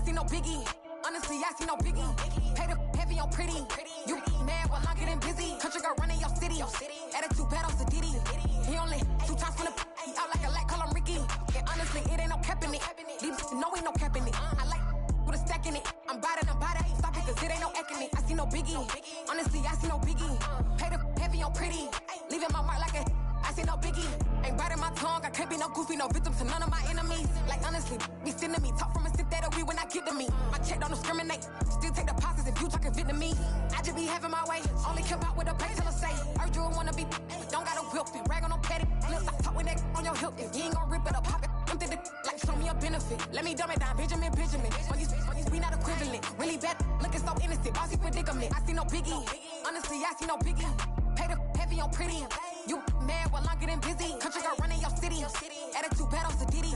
see no biggie. Honestly, I see no biggie. Pay the heavy on pretty. You mad while I'm getting busy. Country girl running your city. Attitude bad on Diddy. He only 2 times from the he out like a light, call him Ricky. And honestly, it ain't no cap in it. These no ain't no cap in it. I like with a stack in it. I'm bad. Stop it, cause it ain't no acting it. I see no biggie. Honestly, I see no biggie. Pay the heavy on pretty. Leaving my mark like a I see no biggie. Ain't biting my tongue. I can't be no goofy, no victim to none of my enemies. Like honestly, be sending me talk from a sip that we when I get to me. My check don't discriminate. Still take deposits if you talking Vietnamese. I just be having my way. Only care about what the pay till I say. Heard you wanna be, don't gotta whip it. Rag on no petty flips. I talk with that on your hip. If you ain't gon' rip it up, pop it. Empty the like show me a benefit. Let me dumb it down, Benjamin. We not equivalent. Really bad, looking so innocent. Bossy predicament. I see no biggie. Honestly, I see no biggie. Pay the heavy on pretty. You mad while I'm getting busy. Country girl running your city. Attitude bad on Diddy.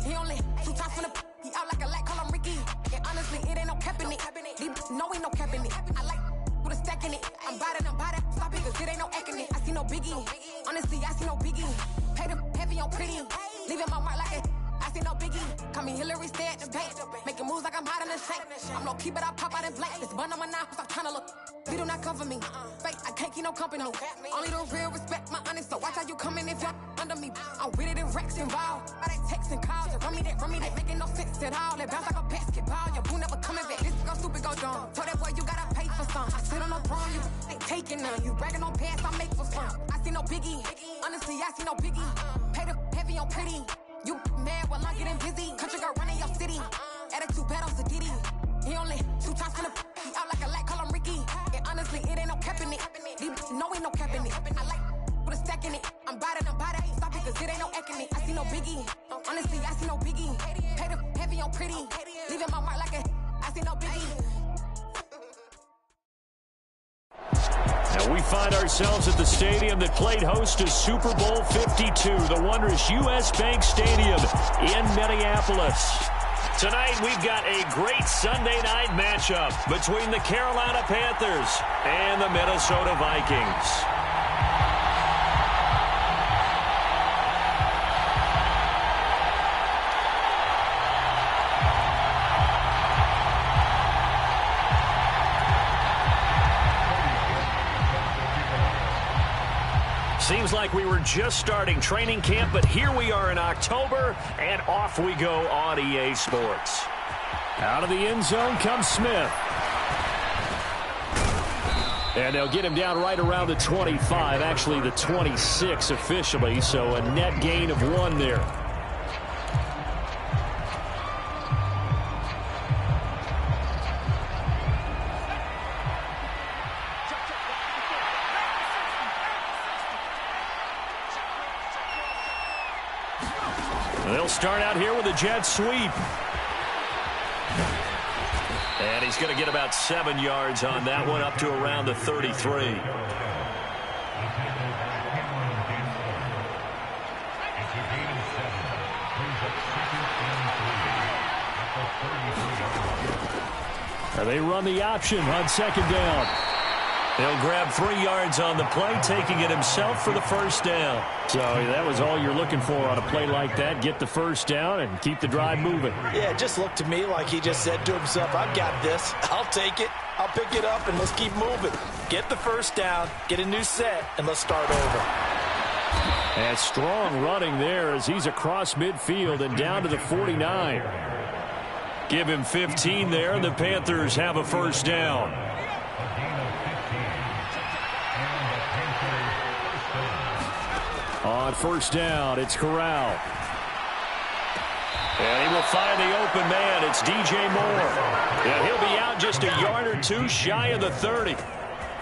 He only 2 times from the he out like a light, call him Ricky. And honestly, it ain't no cap in it. No ain't no cap in it. I like with a stack in it. I'm bad. Stop it, cause it ain't no acting it. I see no biggie. Honestly, I see no biggie. Pay the heavy on pretty. Leaving my mark like a I see no biggie. Call me Hillary, stay at the bank. Making moves like I'm hot in the shank. I'm no keep it, I pop out in blank. This bun on my knife, stop trying to look. We do not cover me. Fake, I can't keep no company. Only the real respect my honest. So watch how you coming if you're under me. I'm with it in Rex involved. All that text and calls. You run me that. Making no sense at all. They bounce like a basketball. Your boo never coming back. This go stupid, go dumb. Told that boy you gotta pay for some. I sit on no throne, you ain't taking none. You bragging on past, I make for fun. I see no biggie. Honestly, I see no biggie. Pay the heavy on pretty. You mad while I'm getting busy. Country girl running your city. Attitude bad on Diddy. He only 2 times from the he out like a light, call him Ricky. And honestly, it ain't no cap in it. No ain't no cap in it. I like with a stack in it. I'm bad. Stop it, cause it ain't no acting it. I see no biggie. Honestly, I see no biggie. Pay the heavy on pretty. Leaving my mark like a I see no biggie. Now we find ourselves at the stadium that played host to Super Bowl 52, the wondrous U.S. Bank Stadium in Minneapolis. Tonight we've got a great Sunday night matchup between the Carolina Panthers and the Minnesota Vikings. Seems like we were just starting training camp, but here we are in October, and off we go on EA Sports. Out of the end zone comes Smith. And they'll get him down right around the 25, actually the 26 officially, so a net gain of 1 there. They'll start out here with a jet sweep. And he's going to get about 7 yards on that one, up to around the 33. Now they run the option on 2nd down. He'll grab 3 yards on the play, taking it himself for the first down. So that was all you're looking for on a play like that. Get the first down and keep the drive moving. Yeah, it just looked to me like he just said to himself, I've got this. I'll take it. I'll pick it up, and let's keep moving. Get the first down, get a new set, and let's start over. And strong running there as he's across midfield and down to the 49. Give him 15 there, and the Panthers have a first down. On first down, it's Corral. And he will find the open man. It's DJ Moore. And he'll be out just a yard or 2 shy of the 30.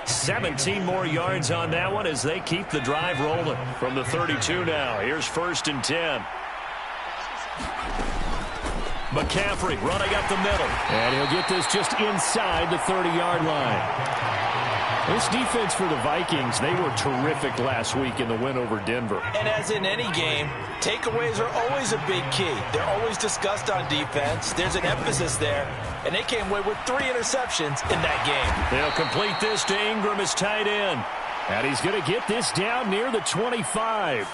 17 more yards on that one as they keep the drive rolling. From the 32 now, here's 1st and 10. McCaffrey running up the middle. And he'll get this just inside the 30-yard line. This defense for the Vikings, they were terrific last week in the win over Denver. And as in any game, takeaways are always a big key. They're always discussed on defense. There's an emphasis there, and they came away with 3 interceptions in that game. They'll complete this to Ingram as tight end. And he's going to get this down near the 25.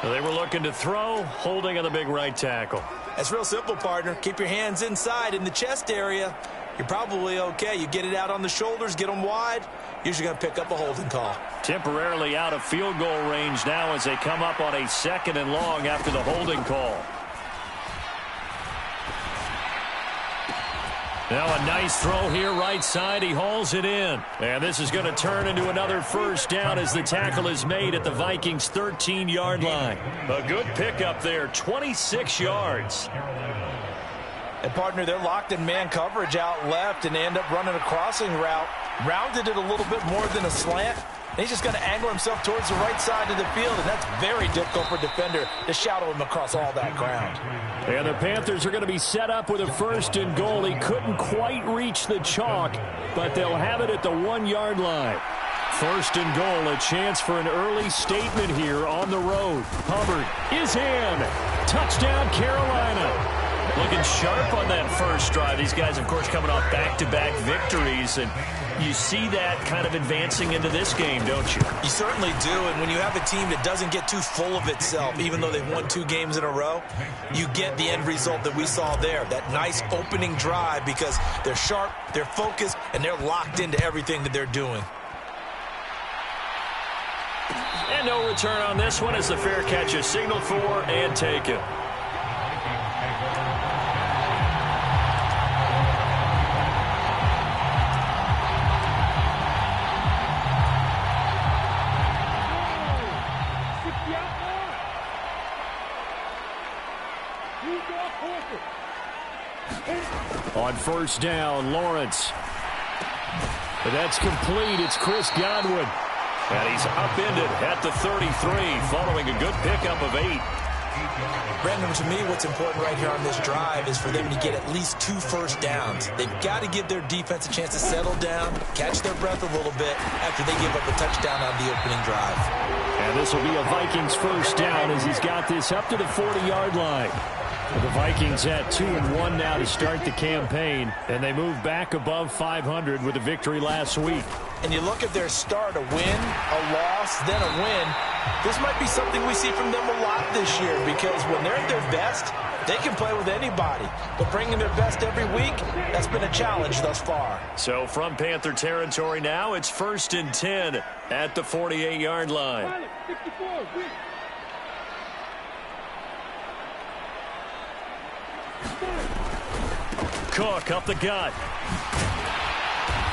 They were looking to throw, holding on the big right tackle. That's real simple, partner. Keep your hands inside in the chest area. You're probably okay. You get it out on the shoulders, get them wide. Usually going to pick up a holding call. Temporarily out of field goal range now as they come up on a 2nd and long after the holding call. Now a nice throw here right side. He hauls it in. And this is going to turn into another first down as the tackle is made at the Vikings' 13-yard line. A good pickup there, 26 yards. And, partner, they're locked in man coverage out left and they end up running a crossing route. Rounded it a little bit more than a slant. And he's just going to angle himself towards the right side of the field, and that's very difficult for a defender to shadow him across all that ground. And the Panthers are going to be set up with a 1st and goal. He couldn't quite reach the chalk, but they'll have it at the 1-yard line. 1st and goal, a chance for an early statement here on the road. Hubbard is in. Touchdown, Carolina. Looking sharp on that first drive. These guys, of course, coming off back-to-back victories, and you see that kind of advancing into this game, don't you? You certainly do, and when you have a team that doesn't get too full of itself, even though they've won 2 games in a row, you get the end result that we saw there, that nice opening drive, because they're sharp, they're focused, and they're locked into everything that they're doing. And no return on this one as the fair catch is signaled for and taken. On 1st down, Lawrence. But that's complete. It's Chris Godwin. And he's upended at the 33 following a good pickup of 8. Brandon, to me, what's important right here on this drive is for them to get at least 2 first downs. They've got to give their defense a chance to settle down, catch their breath a little bit after they give up a touchdown on the opening drive. And this will be a Vikings 1st down as he's got this up to the 40-yard line. The Vikings at 2-1 now to start the campaign, and they move back above 500 with a victory last week. And you look at their start, a win, a loss, then a win. This might be something we see from them a lot this year, because when they're at their best, they can play with anybody. But bringing their best every week, that's been a challenge thus far. So from Panther territory now, it's 1st and 10 at the 48-yard line. Cook up the gut.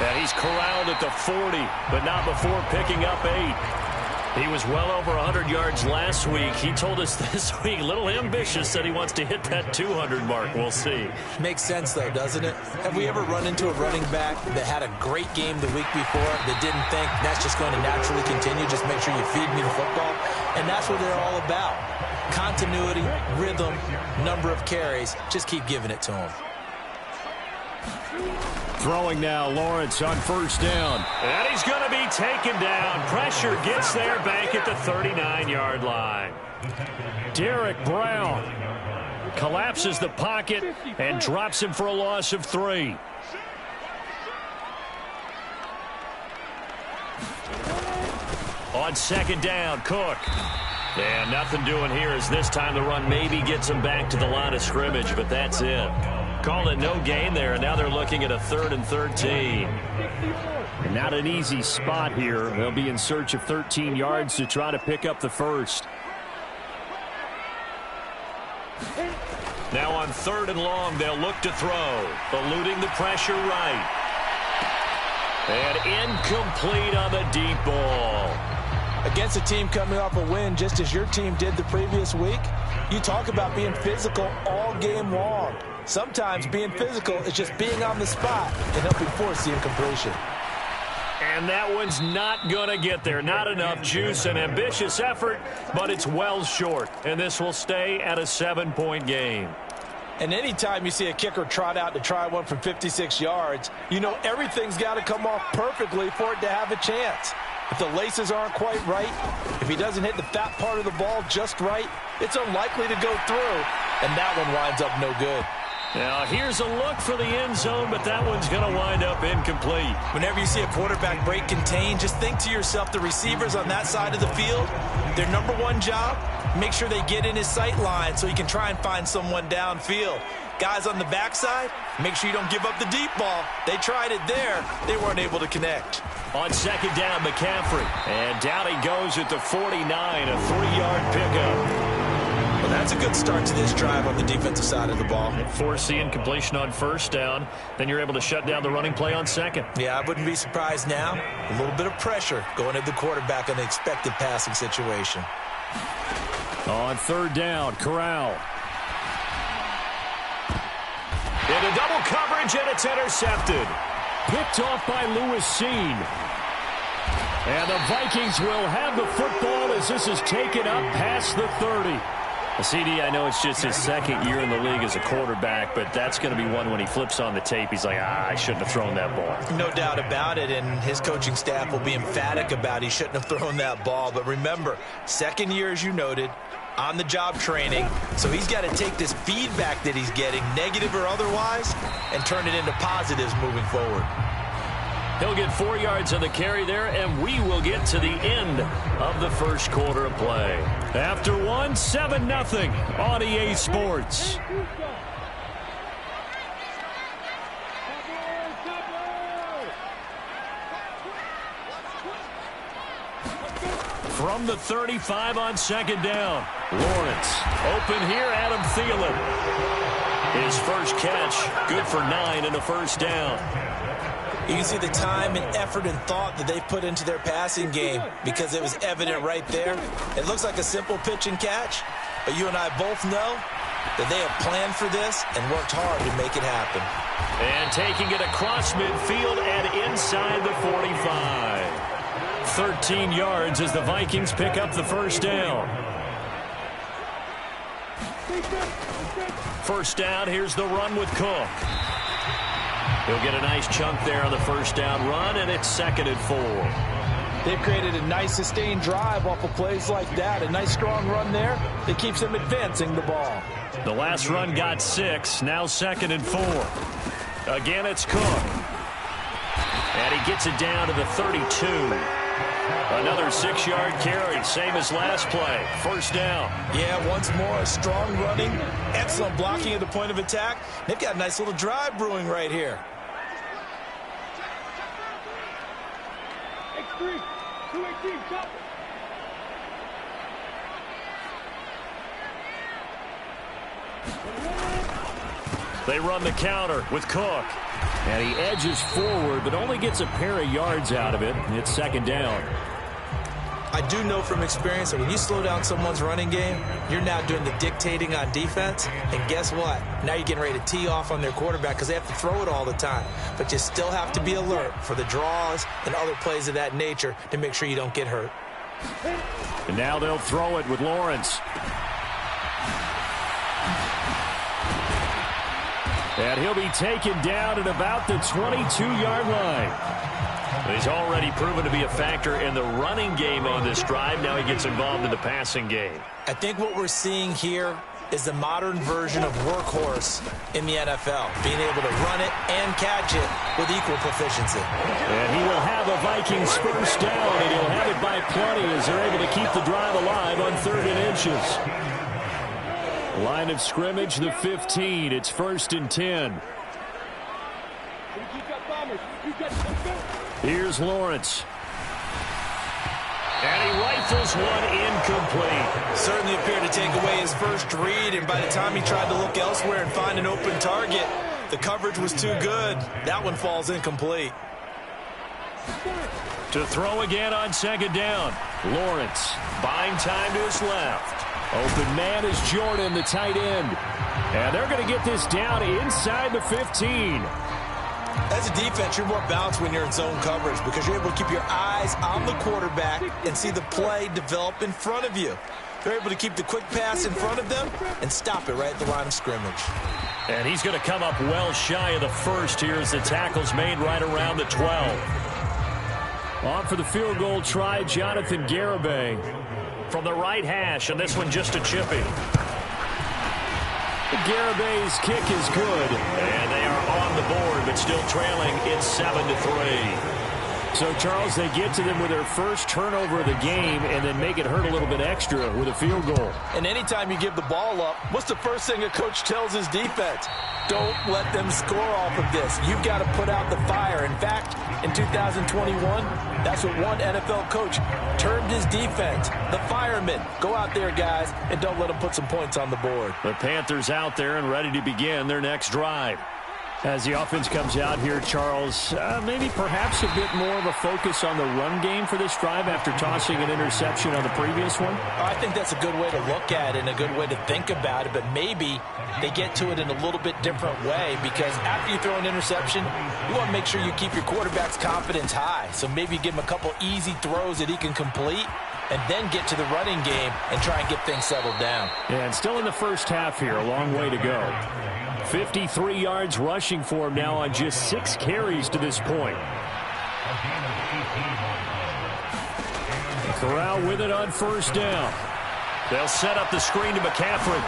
And he's corralled at the 40, but not before picking up 8. He was well over 100 yards last week. He told us this week, a little ambitious, said he wants to hit that 200 mark. We'll see. Makes sense, though, doesn't it? Have we ever run into a running back that had a great game the week before that didn't think that's just going to naturally continue, just make sure you feed me the football? And that's what they're all about. Continuity, rhythm, number of carries. Just keep giving it to them. Throwing now, Lawrence on 1st down. And he's going to be taken down. Pressure gets there back at the 39-yard line. Derek Brown collapses the pocket and drops him for a loss of 3. On 2nd down, Cook. And nothing doing here as this time the run maybe gets him back to the line of scrimmage, but that's it. Called it no gain there, and now they're looking at a 3rd and 13. And not an easy spot here. They'll be in search of 13 yards to try to pick up the 1st. Now on 3rd and long, they'll look to throw. Eluding the pressure right. And incomplete on the deep ball. Against a team coming off a win just as your team did the previous week, you talk about being physical all game long. Sometimes being physical is just being on the spot and helping force the incompletion. And that one's not going to get there. Not enough juice. An ambitious effort, but it's well short. And this will stay at a 7-point game. And anytime you see a kicker trot out to try one from 56 yards, you know everything's got to come off perfectly for it to have a chance. If the laces aren't quite right, if he doesn't hit the fat part of the ball just right, it's unlikely to go through, and that one winds up no good. Now, here's a look for the end zone, but that one's going to wind up incomplete. Whenever you see a quarterback break contain, just think to yourself, the receivers on that side of the field, their number one job, make sure they get in his sight line so he can try and find someone downfield. Guys on the backside, make sure you don't give up the deep ball. They tried it there. They weren't able to connect. On second down, McCaffrey. And down he goes at the 49, a 3-yard pickup. Well, that's a good start to this drive on the defensive side of the ball. Force the incompletion on first down. Then you're able to shut down the running play on second. Yeah, I wouldn't be surprised now. A little bit of pressure going at the quarterback on the expected passing situation. On third down, Corral. Into double coverage, and it's intercepted. Picked off by Lewis Seen. And the Vikings will have the football as this is taken up past the 30. CD, I know it's just his second year in the league as a quarterback, but that's going to be one when he flips on the tape. He's like, I shouldn't have thrown that ball. No doubt about it, and his coaching staff will be emphatic about he shouldn't have thrown that ball. But remember, second year, as you noted, on-the-job training, so he's got to take this feedback that he's getting, negative or otherwise, and turn it into positives moving forward. He'll get 4 yards on the carry there, and we will get to the end of the first quarter of play. After 7-0 on EA Sports. From the 35 on second down, Lawrence. Open here, Adam Thielen. His first catch, good for 9 and a first down. You can see the time and effort and thought that they put into their passing game because it was evident right there. It looks like a simple pitch and catch, but you and I both know that they have planned for this and worked hard to make it happen. And taking it across midfield and inside the 45. 13 yards as the Vikings pick up the first down. First down, here's the run with Cook. He'll get a nice chunk there on the first down run, and it's 2nd and 4. They've created a nice sustained drive off of plays like that. A nice strong run there that keeps them advancing the ball. The last run got 6, now 2nd and 4. Again, it's Cook. And he gets it down to the 32. Another 6-yard carry, same as last play. First down. Yeah, once more, strong running, excellent blocking at the point of attack. They've got a nice little drive brewing right here. They run the counter with Cook. And he edges forward, but only gets a pair of yards out of it. It's second down. I do know from experience that when you slow down someone's running game, you're now doing the dictating on defense. And guess what? Now you're getting ready to tee off on their quarterback because they have to throw it all the time. But you still have to be alert for the draws and other plays of that nature to make sure you don't get hurt. And now they'll throw it with Lawrence. And he'll be taken down at about the 22-yard line. He's already proven to be a factor in the running game on this drive. Now he gets involved in the passing game. I think what we're seeing here is the modern version of workhorse in the NFL, being able to run it and catch it with equal proficiency. And he will have a Vikings first down, and he'll have it by plenty as they're able to keep the drive alive on 3rd and inches. Line of scrimmage, the 15. It's 1st and 10. Here's Lawrence. And he rifles one incomplete. Certainly appeared to take away his first read, and by the time he tried to look elsewhere and find an open target, the coverage was too good. That one falls incomplete. To throw again on second down. Lawrence buying time to his left. Open man is Jordan, the tight end. And they're going to get this down inside the 15. As a defense, you're more balanced when you're in zone coverage because you're able to keep your eyes on the quarterback and see the play develop in front of you. They're able to keep the quick pass in front of them and stop it right at the line of scrimmage. And he's going to come up well shy of the first here as the tackle's made right around the 12. On for the field goal try, Jonathan Garibay from the right hash, and this one just a chippy. Garibay's kick is good. And they are on the board, but still trailing. It's 7-3. So, Charles, they get to them with their first turnover of the game and then make it hurt a little bit extra with a field goal. And anytime you give the ball up, what's the first thing a coach tells his defense? Don't let them score off of this. You've got to put out the fire. In fact, in 2021, that's what one NFL coach termed his defense, the firemen. Go out there, guys, and don't let them put some points on the board. The Panthers out there and ready to begin their next drive. As the offense comes out here, Charles, maybe perhaps a bit more of a focus on the run game for this drive after tossing an interception on the previous one? I think that's a good way to look at it and a good way to think about it, but maybe they get to it in a little bit different way because after you throw an interception, you want to make sure you keep your quarterback's confidence high. So maybe give him a couple easy throws that he can complete and then get to the running game and try and get things settled down. Yeah, and still in the first half here, a long way to go. 53 yards rushing for him now on just 6 carries to this point. Corral with it on first down. They'll set up the screen to McCaffrey.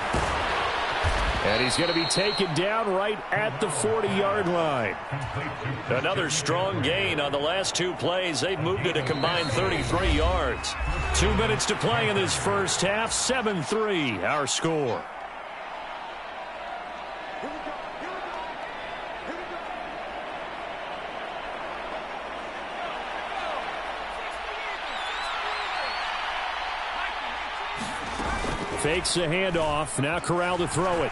And he's going to be taken down right at the 40-yard line. Another strong gain on the last 2 plays. They've moved it a combined 33 yards. 2 minutes to play in this first half. 7-3, our score. Fakes the handoff. Now Corral to throw it.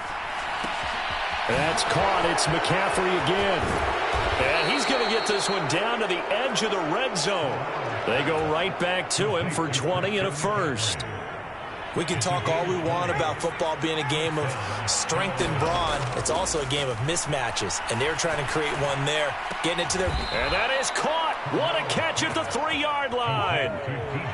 That's caught. It's McCaffrey again. And he's going to get this one down to the edge of the red zone. They go right back to him for 20 and a first. We can talk all we want about football being a game of strength and brawn. It's also a game of mismatches, and they're trying to create one there, getting it to their... And that is caught. What a catch at the 3-yard line.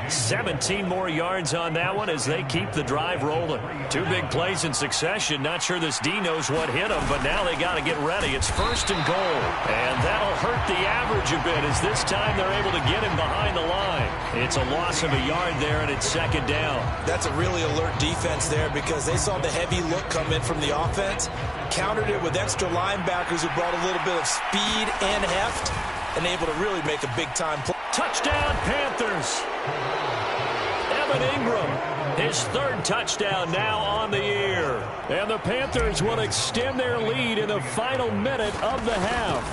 17 more yards on that one as they keep the drive rolling. 2 big plays in succession. Not sure this D knows what hit them, but now they got to get ready. It's first and goal. And that'll hurt the average a bit as this time they're able to get him behind the line. It's a loss of a yard there, and it's second down. That's a really alert defense there because they saw the heavy look come in from the offense, countered it with extra linebackers who brought a little bit of speed and heft, and able to really make a big-time play. Touchdown, Panthers. Evan Ingram, his 3rd touchdown now on the year. And the Panthers will extend their lead in the final minute of the half.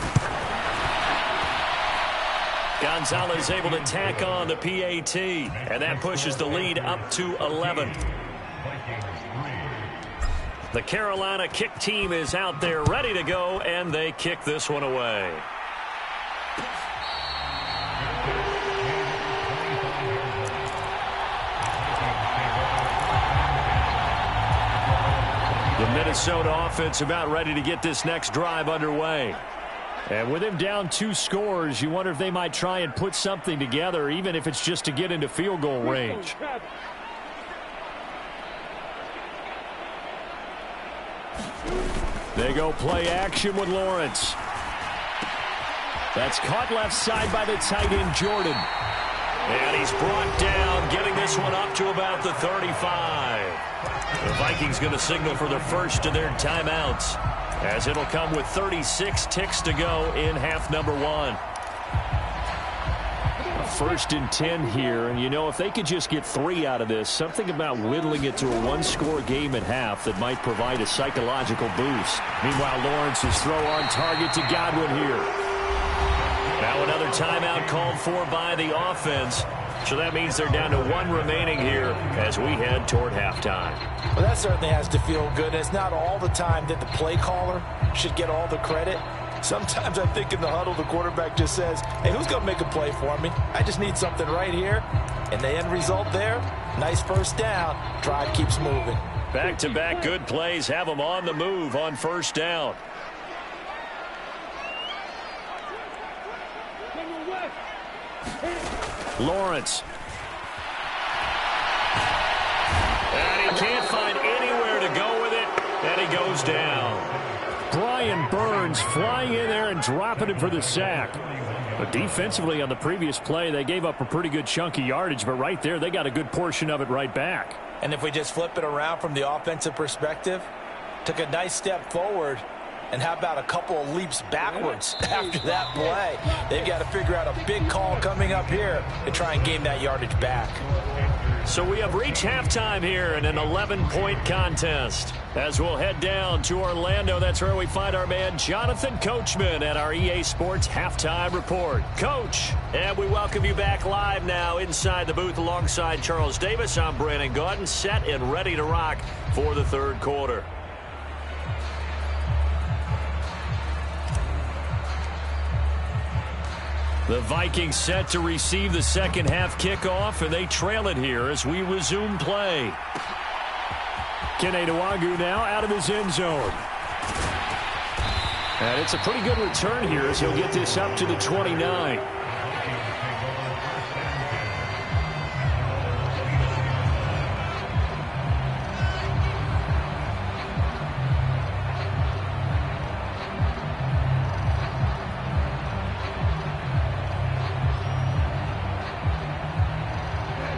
Gonzalez able to tack on the PAT, and that pushes the lead up to 11. The Carolina kick team is out there ready to go, and they kick this one away. The Minnesota offense about ready to get this next drive underway. And with him down 2 scores, you wonder if they might try and put something together, even if it's just to get into field goal range. They go play action with Lawrence. That's caught left side by the tight end, Jordan. And he's brought down, getting this one up to about the 35. The Vikings going to signal for the first of their timeouts, as it'll come with 36 ticks to go in half number 1. First and 10 here, and you know, if they could just get 3 out of this, something about whittling it to a 1-score game at half that might provide a psychological boost. Meanwhile, Lawrence's throw on target to Godwin here. Now another timeout called for by the offense. So that means they're down to 1 remaining here as we head toward halftime. Well, that certainly has to feel good. It's not all the time that the play caller should get all the credit. Sometimes I think in the huddle, the quarterback just says, hey, who's going to make a play for me? I just need something right here. And the end result there, nice first down. Drive keeps moving. Back-to-back good plays have them on the move on first down. Lawrence. And he can't find anywhere to go with it, and he goes down. Brian Burns flying in there and dropping him for the sack. But defensively on the previous play, they gave up a pretty good chunk of yardage, but right there, they got a good portion of it right back. And if we just flip it around from the offensive perspective, took a nice step forward. And how about a couple of leaps backwards after that play? They've got to figure out a big call coming up here to try and gain that yardage back. So we have reached halftime here in an 11-point contest. As we'll head down to Orlando, that's where we find our man Jonathan Coachman at our EA Sports Halftime Report. Coach, and we welcome you back live now inside the booth alongside Charles Davis. I'm Brandon Gaudin, set and ready to rock for the third quarter. The Vikings set to receive the second half kickoff, and they trail it here as we resume play. Kene Nwangwu now out of his end zone. And it's a pretty good return here as he'll get this up to the 29.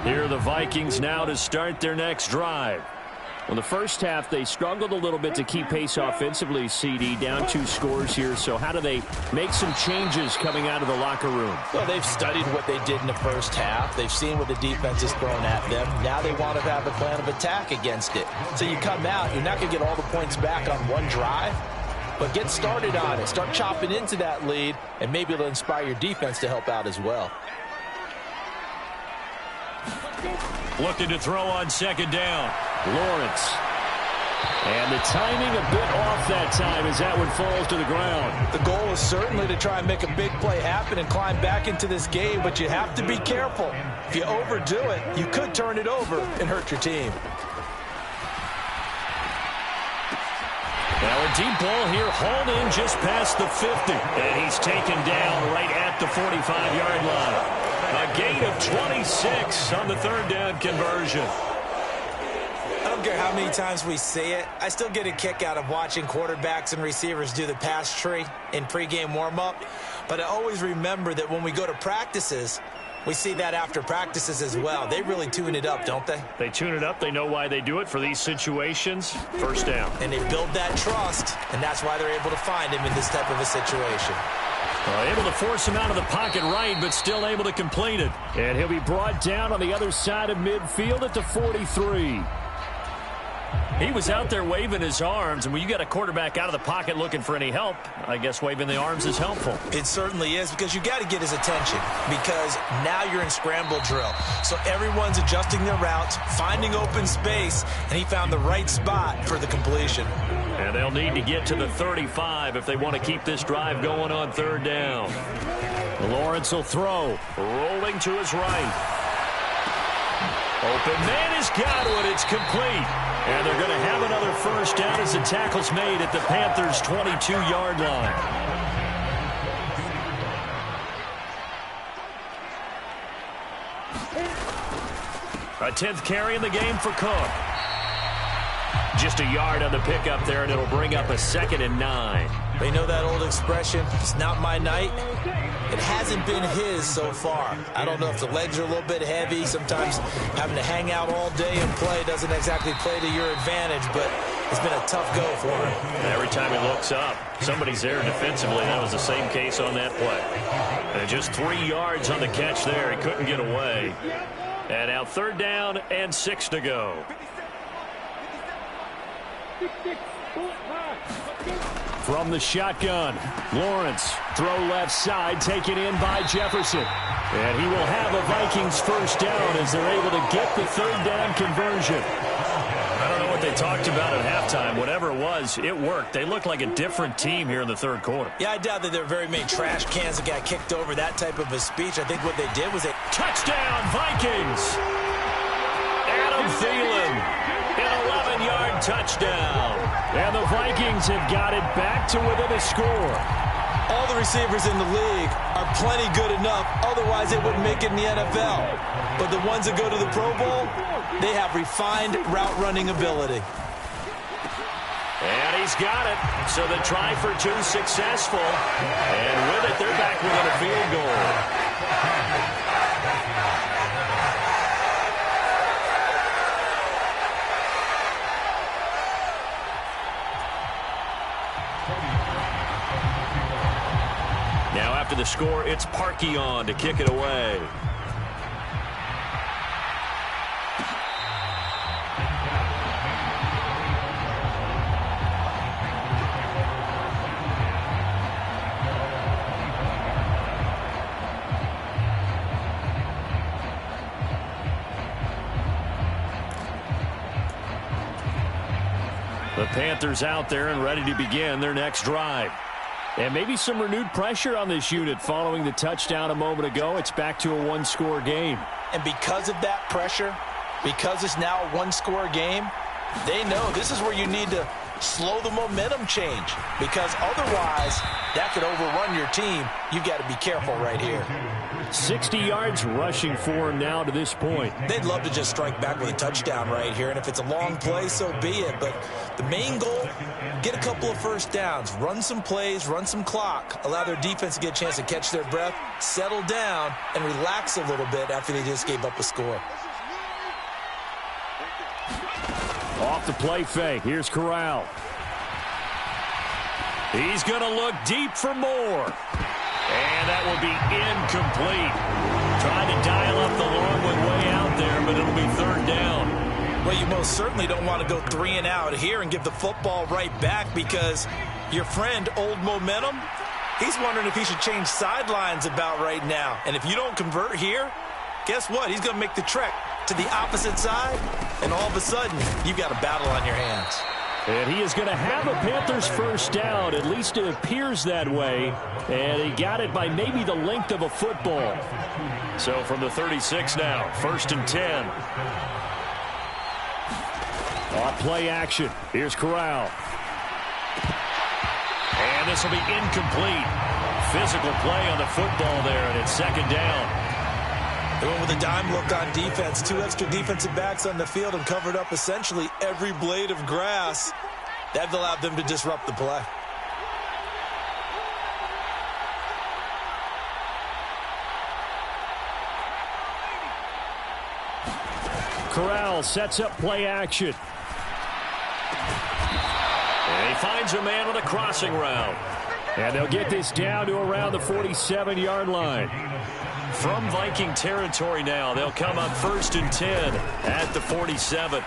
Here are the Vikings now to start their next drive. Well, the first half, they struggled a little bit to keep pace offensively, CD, down 2 scores here. So how do they make some changes coming out of the locker room? Well, they've studied what they did in the first half. They've seen what the defense has thrown at them. Now they want to have a plan of attack against it. So you come out, you're not going to get all the points back on one drive, but get started on it. Start chopping into that lead, and maybe it'll inspire your defense to help out as well. Looking to throw on second down. Lawrence. And the timing a bit off that time as that one falls to the ground. The goal is certainly to try and make a big play happen and climb back into this game, but you have to be careful. If you overdo it, you could turn it over and hurt your team. Now a deep ball here, hauled in just past the 50. And he's taken down right at the 45-yard line. A gain of 26 on the third down conversion. I don't care how many times we see it. I still get a kick out of watching quarterbacks and receivers do the pass tree in pregame warm-up. But I always remember that when we go to practices, we see that after practices as well. They really tune it up, don't they? They tune it up. They know why they do it for these situations. First down. And they build that trust, and that's why they're able to find him in this type of a situation. Able to force him out of the pocket right, but still able to complete it. And he'll be brought down on the other side of midfield at the 43. He was out there waving his arms, and when you got a quarterback out of the pocket looking for any help, I guess waving the arms is helpful. It certainly is, because you got to get his attention, because now you're in scramble drill. So everyone's adjusting their routes, finding open space, and he found the right spot for the completion. And they'll need to get to the 35 if they want to keep this drive going on third down. Lawrence will throw, rolling to his right. Open man has got one. It's complete. And they're going to have another first down as the tackle's made at the Panthers' 22-yard line. A 10th carry in the game for Cook. Just a yard on the pickup there, and it'll bring up a 2nd and 9. They know that old expression, it's not my night. It hasn't been his so far. I don't know if the legs are a little bit heavy. Sometimes having to hang out all day and play doesn't exactly play to your advantage, but it's been a tough go for him. Every time he looks up, somebody's there defensively. That was the same case on that play. And just 3 yards on the catch there. He couldn't get away. And now third down and 6 to go. From the shotgun, Lawrence, throw left side, taken in by Jefferson. And he will have a Vikings first down as they're able to get the third down conversion. I don't know what they talked about at halftime. Whatever it was, it worked. They look like a different team here in the third quarter. Yeah, I doubt that there are very many trash cans that got kicked over that type of a speech. I think what they did was touchdown, Vikings! Adam Thielen, an 11-yard touchdown. And the Vikings have got it back to within a score. All the receivers in the league are plenty good enough, otherwise they wouldn't make it in the NFL. But the ones that go to the Pro Bowl, they have refined route running ability. And he's got it. So the try for 2 successful. And with it, they're back within a field goal. the score, it's Spiiderkiing to kick it away. The Panthers out there and ready to begin their next drive. And maybe some renewed pressure on this unit following the touchdown a moment ago. It's back to a one-score game. And because of that pressure, because it's now a one-score game, they know this is where you need to slow the momentum change, because otherwise that could overrun your team. You've got to be careful right here. 60 yards rushing for him now to this point. They'd love to just strike back with a touchdown right here, and if it's a long play, so be it. But the main goal, get a couple of first downs, run some plays, run some clock, allow their defense to get a chance to catch their breath, settle down, and relax a little bit after they just gave up a score. Off the play fake. Here's Corral. He's going to look deep for more. And that will be incomplete. Trying to dial up the long one way out there, but it'll be third down. Well, you most certainly don't want to go 3 and out here and give the football right back, because your friend, Old Momentum, he's wondering if he should change sidelines about right now. And if you don't convert here, guess what? He's going to make the trek to the opposite side, and all of a sudden, you've got a battle on your hands. And he is going to have a Panthers first down. At least it appears that way. And he got it by maybe the length of a football. So from the 36 now, 1st and 10. Off play action. Here's Corral. And this will be incomplete. Physical play on the football there, and it's 2nd down. They went with a dime look on defense. 2 extra defensive backs on the field and covered up essentially every blade of grass. That allowed them to disrupt the play. Corral sets up play action. And he finds a man on a crossing route. And they'll get this down to around the 47-yard line. From Viking territory now, they'll come up 1st and 10 at the 47.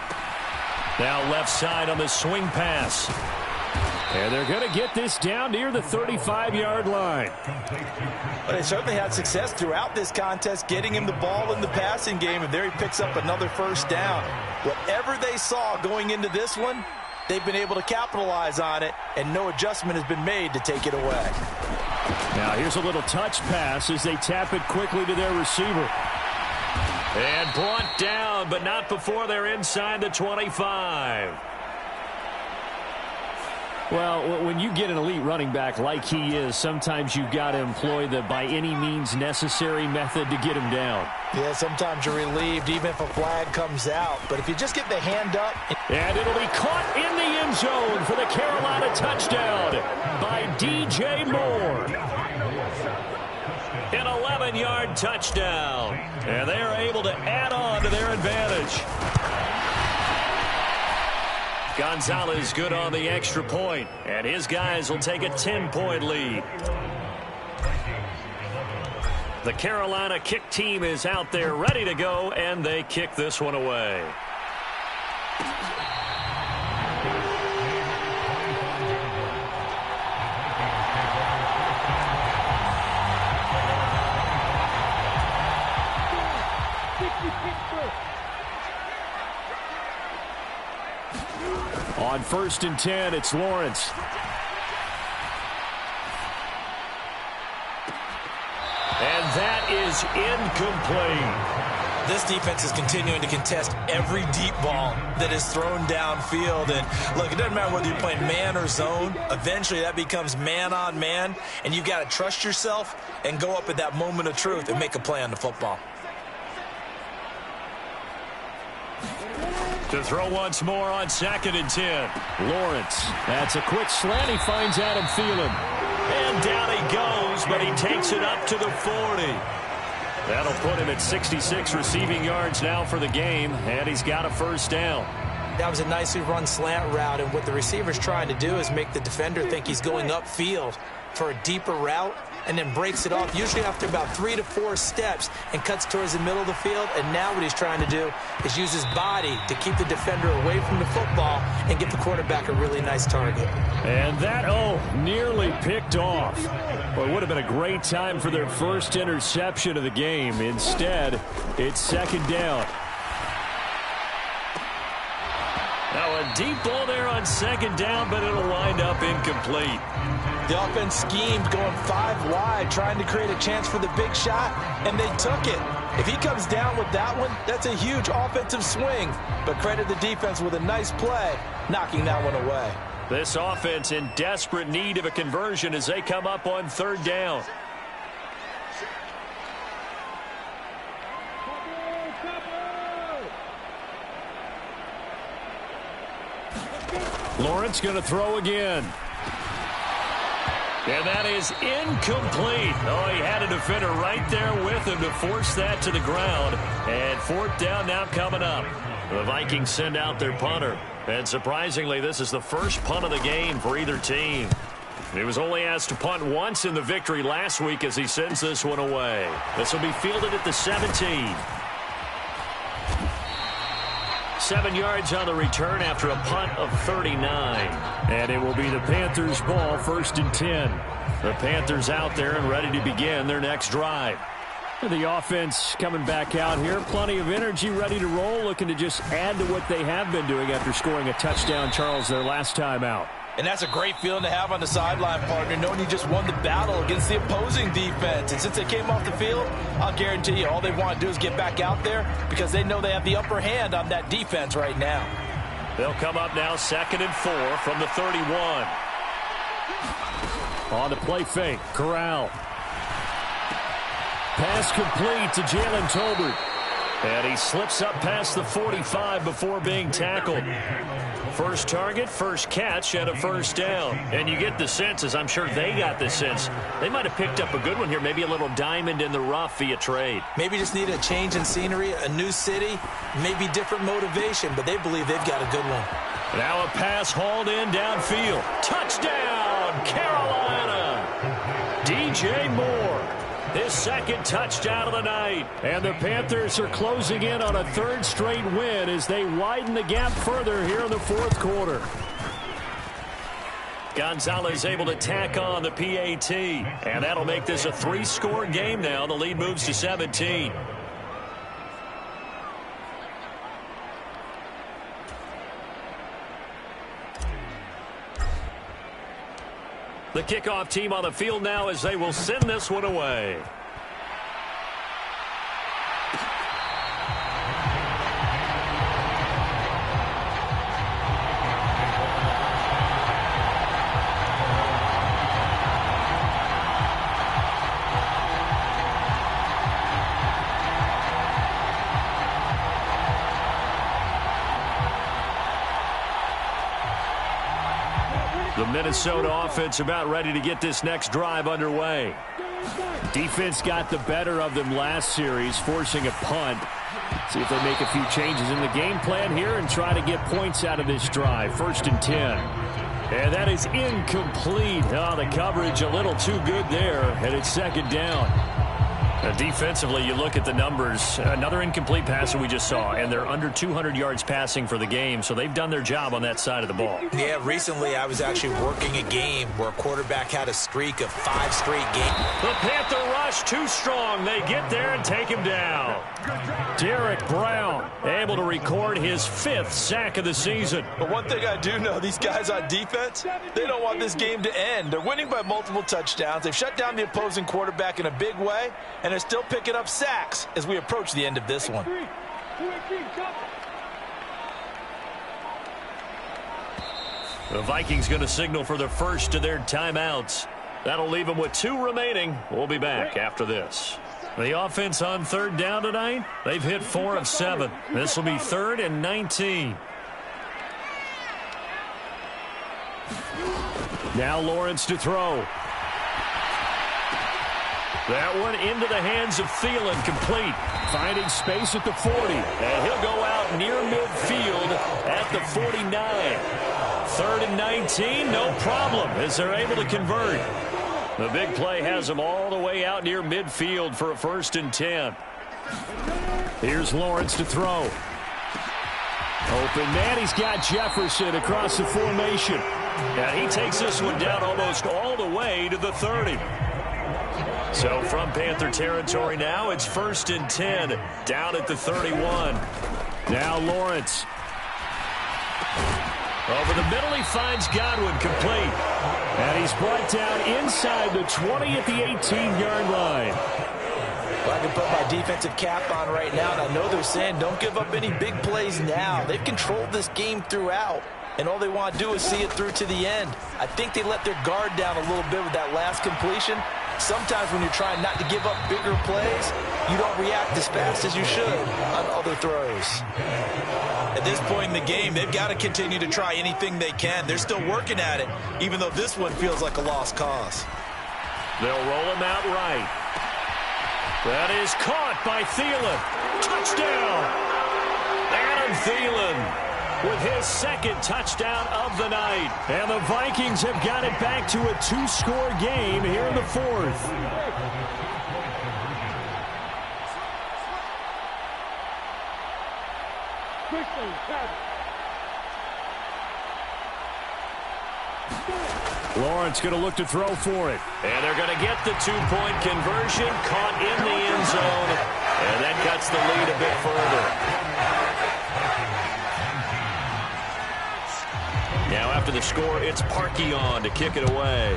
Now left side on the swing pass. And they're going to get this down near the 35-yard line. But they certainly had success throughout this contest getting him the ball in the passing game, and there he picks up another first down. Whatever they saw going into this one, they've been able to capitalize on it, and no adjustment has been made to take it away. Now here's a little touch pass as they tap it quickly to their receiver. And brought down, but not before they're inside the 25. Well, when you get an elite running back like he is, sometimes you've got to employ the by any means necessary method to get him down. Yeah, sometimes you're relieved even if a flag comes out. But if you just get the hand up. And it'll be caught in the end zone for the Carolina touchdown by DJ Moore. An 11-yard touchdown. And they are able to add on to their advantage. Gonzalez good on the extra point, and his guys will take a 10-point lead. The Carolina kick team is out there ready to go, and they kick this one away. On 1st and 10, it's Lawrence. And that is incomplete. This defense is continuing to contest every deep ball that is thrown downfield. And look, it doesn't matter whether you're playing man or zone. Eventually that becomes man on man, and you've got to trust yourself and go up at that moment of truth and make a play on the football. To throw once more on 2nd and 10. Lawrence. That's a quick slant. He finds Adam Thielen. And down he goes, but he takes it up to the 40. That'll put him at 66 receiving yards now for the game, and he's got a first down. That was a nicely run slant route, and what the receiver's trying to do is make the defender think he's going upfield for a deeper route. and then breaks it off, usually after about 3 to 4 steps, and cuts towards the middle of the field. And now what he's trying to do is use his body to keep the defender away from the football and get the quarterback a really nice target. And that, nearly picked off. Well, it would have been a great time for their first interception of the game. Instead, it's second down. Now a deep ball there on second down, but it'll wind up incomplete. The offense schemed going 5 wide, trying to create a chance for the big shot, and they took it. If he comes down with that one, that's a huge offensive swing. But credit the defense with a nice play, knocking that one away. This offense in desperate need of a conversion as they come up on third down. Lawrence going to throw again. And that is incomplete. Oh, he had a defender right there with him to force that to the ground. And fourth down now coming up. The Vikings send out their punter. And surprisingly, this is the first punt of the game for either team. He was only asked to punt once in the victory last week as he sends this one away. This will be fielded at the 17. 7 yards on the return after a punt of 39. And it will be the Panthers' ball, 1st and 10. The Panthers out there and ready to begin their next drive. The offense coming back out here. Plenty of energy, ready to roll, looking to just add to what they have been doing after scoring a touchdown, Charles, their last time out. And that's a great feeling to have on the sideline, partner, knowing you just won the battle against the opposing defense. And since they came off the field, I'll guarantee you all they want to do is get back out there because they know they have the upper hand on that defense right now. They'll come up now 2nd and 4 from the 31. On the play fake, Corral. Pass complete to Jalen Tolbert. And he slips up past the 45 before being tackled. First target, first catch, and a first down. And you get the sense, as I'm sure they got the sense, they might have picked up a good one here, maybe a little diamond in the rough via trade. Maybe just need a change in scenery, a new city, maybe different motivation, but they believe they've got a good one. Now a pass hauled in downfield. Touchdown, Carolina! DJ Moore. His second touchdown of the night. And the Panthers are closing in on a 3rd straight win as they widen the gap further here in the 4th quarter. Gonzalez able to tack on the PAT. And that'll make this a 3-score game now. The lead moves to 17. The kickoff team on the field now as they will send this one away. The Minnesota offense about ready to get this next drive underway. Defense got the better of them last series, forcing a punt. See if they make a few changes in the game plan here and try to get points out of this drive. 1st and 10. And that is incomplete. Oh, the coverage a little too good there, and it's 2nd down. Defensively, you look at the numbers. Another incomplete pass that we just saw, and they're under 200 yards passing for the game, so they've done their job on that side of the ball. Yeah, recently I was actually working a game where a quarterback had a streak of 5 straight games. The Panther rush too strong. They get there and take him down. Derek Brown able to record his 5th sack of the season. But one thing I do know, these guys on defense, they don't want this game to end. They're winning by multiple touchdowns. They've shut down the opposing quarterback in a big way, and they're still picking up sacks as we approach the end of this one. The Vikings going to signal for the first of their timeouts. That'll leave them with 2 remaining. We'll be back after this. The offense on 3rd down tonight, they've hit 4 of 7. This will be 3rd and 19. Now Lawrence to throw. That one into the hands of Thielen, complete. Finding space at the 40. And he'll go out near midfield at the 49. 3rd and 19, no problem, as they're able to convert. The big play has him all the way out near midfield for a 1st and 10. Here's Lawrence to throw. Open man, he's got Jefferson across the formation. And he takes this one down almost all the way to the 30. So from Panther territory now, it's 1st and 10 down at the 31. Now Lawrence. Over the middle, he finds Godwin complete. And he's brought down inside the 20 at the 18-yard line. Well, I can put my defensive cap on right now, and I know they're saying don't give up any big plays now. They've controlled this game throughout, and all they want to do is see it through to the end. I think they let their guard down a little bit with that last completion. Sometimes when you're trying not to give up bigger plays, you don't react as fast as you should on other throws. At this point in the game, they've got to continue to try anything they can. They're still working at it, even though this one feels like a lost cause. They'll roll him out right. That is caught by Thielen. Touchdown! Adam Thielen with his 2nd touchdown of the night. And the Vikings have got it back to a 2-score game here in the 4th. Lawrence going to look to throw for it. And they're going to get the 2-point conversion. Caught in the end zone. And that cuts the lead a bit further. Now after the score, it's Parkey on to kick it away.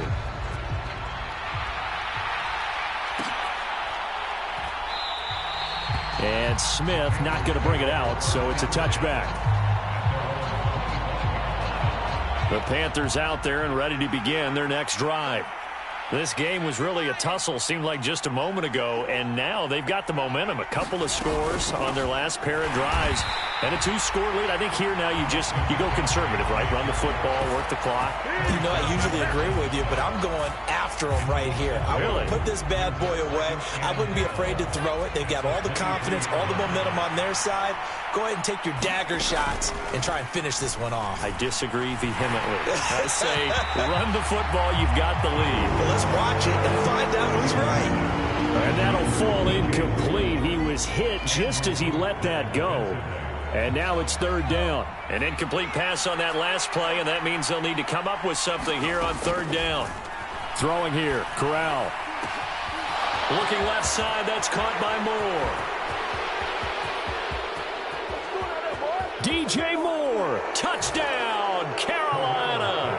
And Smith not going to bring it out, so it's a touchback. The Panthers out there and ready to begin their next drive. This game was really a tussle, seemed like just a moment ago, and now they've got the momentum. A couple of scores on their last pair of drives, and a 2-score lead. I think here now you go conservative, right? Run the football, work the clock. You know, I usually agree with you, but I'm going after them right here. I want to put this bad boy away. I wouldn't be afraid to throw it. They've got all the confidence, all the momentum on their side. Go ahead and take your dagger shots and try and finish this one off. I disagree vehemently. I say run the football, you've got the lead. Well, let's watch it and find out who's right. And that'll fall incomplete. He was hit just as he let that go. And now it's 3rd down. An incomplete pass on that last play, and that means they'll need to come up with something here on 3rd down. Throwing here, Corral. Looking left side, that's caught by Moore. DJ Moore, touchdown, Carolina.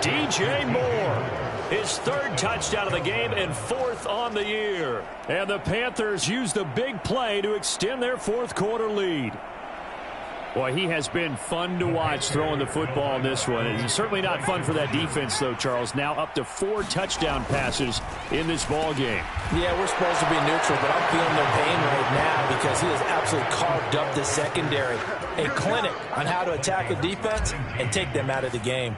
DJ Moore, his 3rd touchdown of the game and 4th on the year. And the Panthers use the big play to extend their 4th quarter lead. Boy, he has been fun to watch throwing the football in this one. It's certainly not fun for that defense, though, Charles. Now up to 4 touchdown passes in this ball game. Yeah, we're supposed to be neutral, but I'm feeling their pain right now because he has absolutely carved up the secondary. A clinic on how to attack a defense and take them out of the game.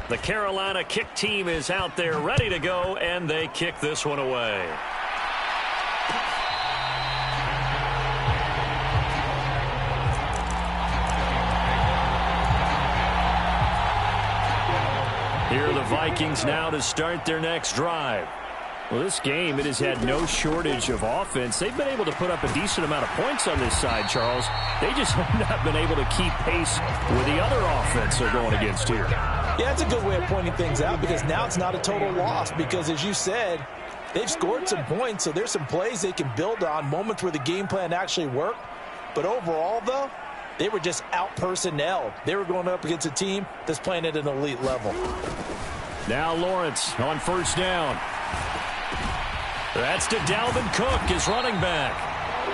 The Carolina kick team is out there ready to go, and they kick this one away. Here are the Vikings now to start their next drive. Well, this game, it has had no shortage of offense. They've been able to put up a decent amount of points on this side, Charles. They just have not been able to keep pace with the other offense they're going against here. Yeah, it's a good way of pointing things out because now it's not a total loss because, as you said, they've scored some points, so there's some plays they can build on, moments where the game plan actually worked. But overall, though, they were just out-personnelled. They were going up against a team that's playing at an elite level. Now Lawrence on 1st down. That's to Dalvin Cook, his running back.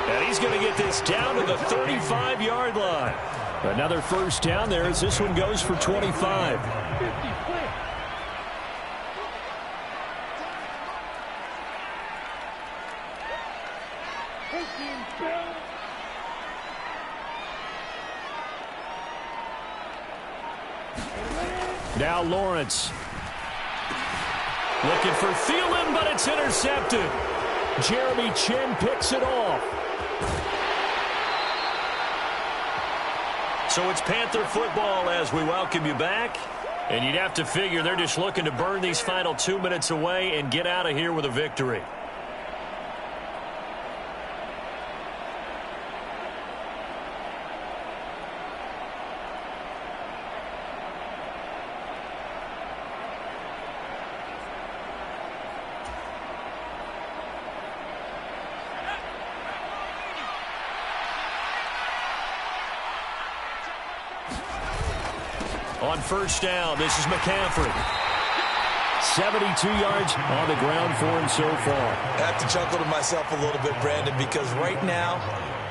And he's going to get this down to the 35-yard line. Another 1st down there as this one goes for 25. Now Lawrence. Looking for Thielen, but it's intercepted. Jeremy Chin picks it off. So it's Panther football as we welcome you back. And you'd have to figure they're just looking to burn these final 2 minutes away and get out of here with a victory. On first down, this is McCaffrey. 72 yards on the ground for him so far. I have to chuckle to myself a little bit, Brandon, because right now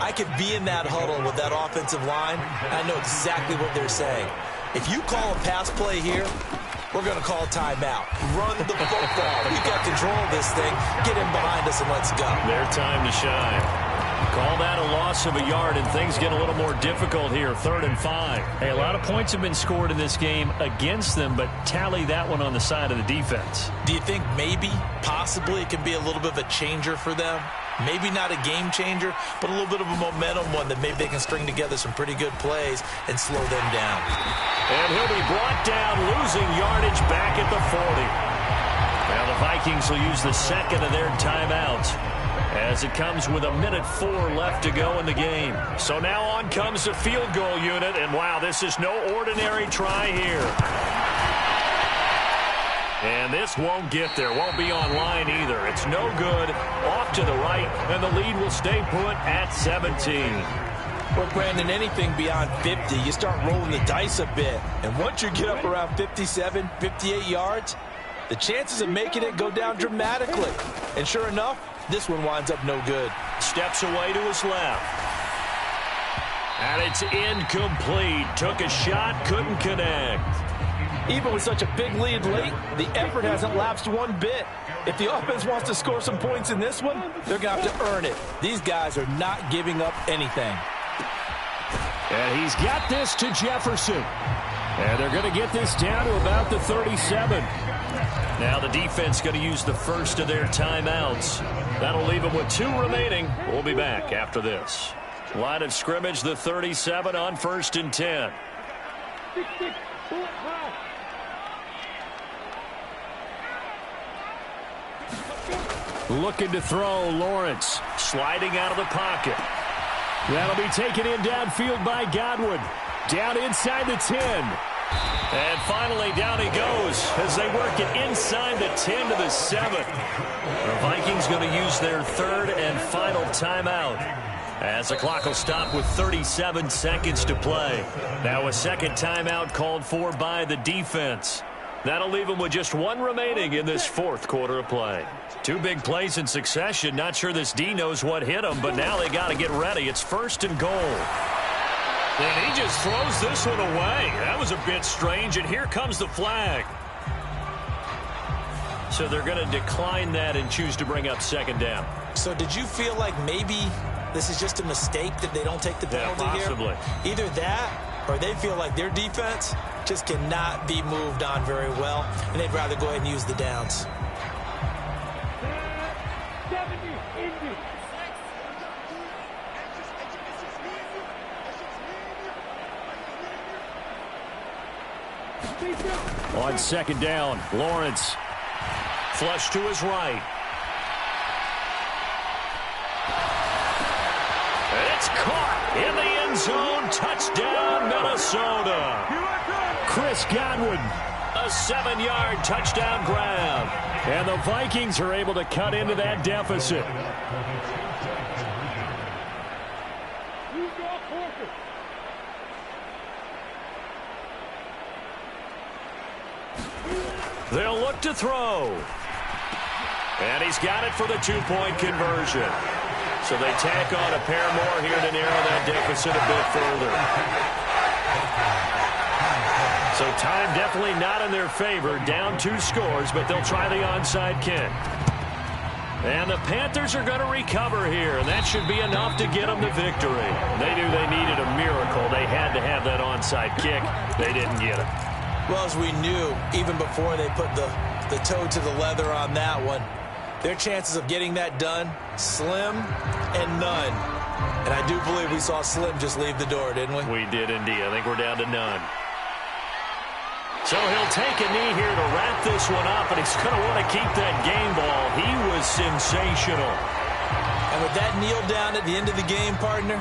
I could be in that huddle with that offensive line. I know exactly what they're saying. If you call a pass play here, we're going to call timeout. Run the football. We've got control of this thing. Get in behind us and let's go. Their time to shine. Call that a loss of a yard, and things get a little more difficult here. 3rd and 5. Hey, a lot of points have been scored in this game against them, but tally that one on the side of the defense. Do you think maybe, possibly, it can be a little bit of a changer for them? Maybe not a game changer, but a little bit of a momentum one that maybe they can string together some pretty good plays and slow them down. And he'll be brought down, losing yardage back at the 40. Now the Vikings will use the second of their timeouts, as it comes with 1:04 left to go in the game. So now on comes the field goal unit, and wow, this is no ordinary try here. And this won't get there, won't be online either. It's no good, off to the right, and the lead will stay put at 17. Well, Brandon, anything beyond 50, you start rolling the dice a bit. And once you get up around 57, 58 yards, the chances of making it go down dramatically. And sure enough, this one winds up no good. Steps away to his left. And it's incomplete. Took a shot, couldn't connect. Even with such a big lead late, the effort hasn't lapsed one bit. If the offense wants to score some points in this one, they're going to have to earn it. These guys are not giving up anything. And he's got this to Jefferson. And they're going to get this down to about the 37. Now the defense going to use the first of their timeouts. That'll leave them with 2 remaining. We'll be back after this. Line of scrimmage, the 37 on 1st and 10. Looking to throw, Lawrence. Sliding out of the pocket. That'll be taken in downfield by Godwin. Down inside the 10. And finally, down he goes as they work it inside the 10 to the 7. The Vikings going to use their 3rd and final timeout, as the clock will stop with 37 seconds to play. Now a second timeout called for by the defense. That'll leave them with just 1 remaining in this 4th quarter of play. 2 big plays in succession. Not sure this D knows what hit them, but now they got to get ready. It's 1st and goal. And he just throws this one away. That was a bit strange, and here comes the flag. So they're going to decline that and choose to bring up 2nd down. So did you feel like maybe this is just a mistake that they don't take the penalty possibly here? Either that, or they feel like their defense just cannot be moved on very well, and they'd rather go ahead and use the downs. On 2nd down, Lawrence. Flush to his right. It's caught in the end zone. Touchdown, Minnesota. Chris Godwin, a 7-yard touchdown grab. And the Vikings are able to cut into that deficit. They'll look to throw. And he's got it for the 2-point conversion. So they tack on a pair more here to narrow that deficit a bit further. So time definitely not in their favor. Down 2 scores, but they'll try the onside kick. And the Panthers are going to recover here, and that should be enough to get them the victory. They knew they needed a miracle. They had to have that onside kick. They didn't get it. Well, as we knew, even before they put the toe to the leather on that one, their chances of getting that done, slim and none. And I do believe we saw Slim just leave the door, didn't we? We did indeed. I think we're down to none. So he'll take a knee here to wrap this one up, and he's going to want to keep that game ball. He was sensational. And with that kneel down at the end of the game, partner,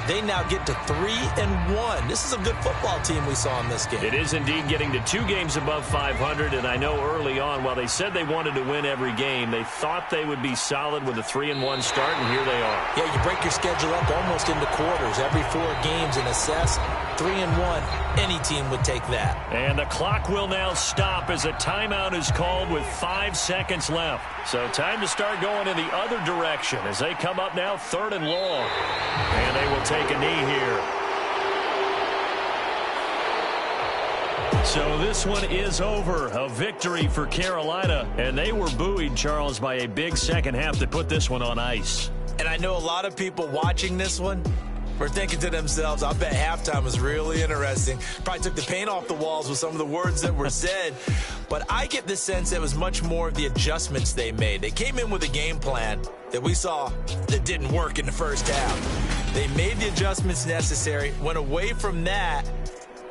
they now get to 3-1. This is a good football team we saw in this game. It is indeed getting to 2 games above 500, and I know early on, while they said they wanted to win every game, they thought they would be solid with a 3-1 start, and here they are. Yeah, you break your schedule up almost into quarters, every 4 games, and assess 3-1. Any team would take that. And the clock will now stop as a timeout is called with 5 seconds left. So time to start going in the other direction as they come up now 3rd and long. And they will take a knee here. So this one is over. A victory for Carolina. And they were buoyed, Charles, by a big second half that put this one on ice. And I know a lot of people watching this one were thinking to themselves, I bet halftime was really interesting. Probably took the paint off the walls with some of the words that were said. But I get the sense it was much more of the adjustments they made. They came in with a game plan that we saw that didn't work in the first half. They made the adjustments necessary, went away from that,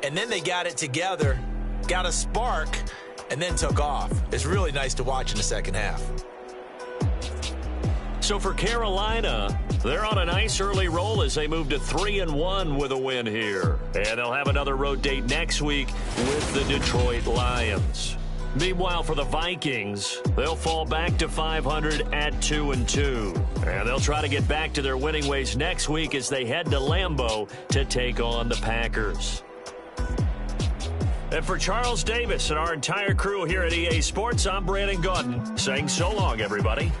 and then they got it together, got a spark, and then took off. It's really nice to watch in the second half. So for Carolina, they're on a nice early roll as they move to 3-1 with a win here. And they'll have another road date next week with the Detroit Lions. Meanwhile, for the Vikings, they'll fall back to 500 at 2-2. And they'll try to get back to their winning ways next week as they head to Lambeau to take on the Packers. And for Charles Davis and our entire crew here at EA Sports, I'm Brandon Gaudin saying so long, everybody.